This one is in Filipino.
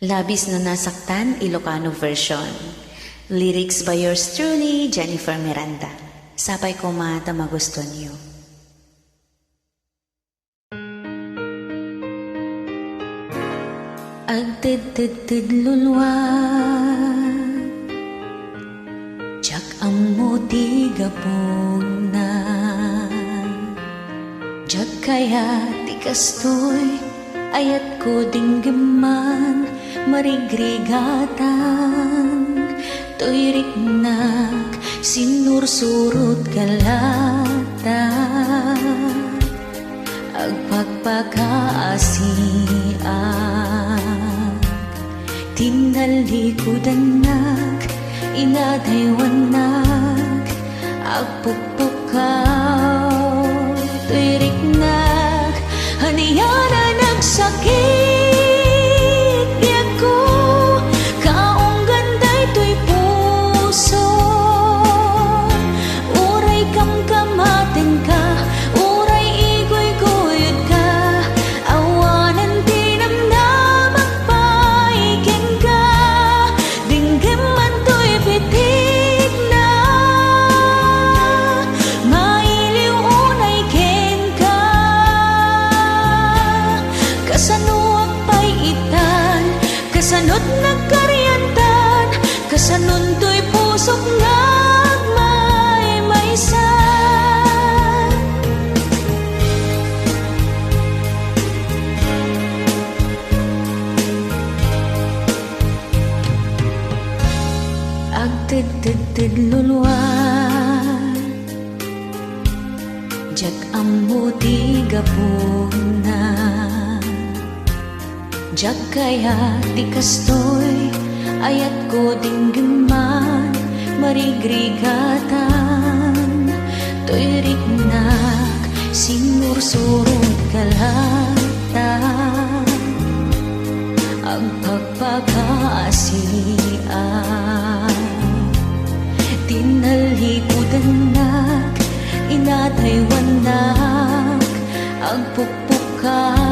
Labis na nasaktan, Ilocano version. Lyrics by yours truly, Jennifer Miranda. Sapay ko mata magusto niyo. Agtid-tid lulwa, jak amo di gapong na, jak kaya di kastoy, ayat ko dinggaman, marigrigatan, to'y riknak, sinursurot kalata, agpagpakaasian. Tinalikudanak, inadaywanak, agpukpukaw, tuiriknak, haniyana nagsakit, diyak ko, kaong ganday to'y puso, uray kamkamaten ka, uray igoy-goyod ka, awanan tinamdamak paikin ka, dinggim man to'y pitik na, mailiw unay ken ka, kasanuak pa'y itan, kasanot nagkaryantan, kasanon to'y pusok ngagmay-maysan. Agtid-tid luluan, jak amo di gapuna, jak kaya di kastoy, ayat ko dinggaman, marigrigatan, to'y riknak, sinursurot kalata, ang pagpagkaasian. Tinalikudanak, inataywanak, ang pukpukan,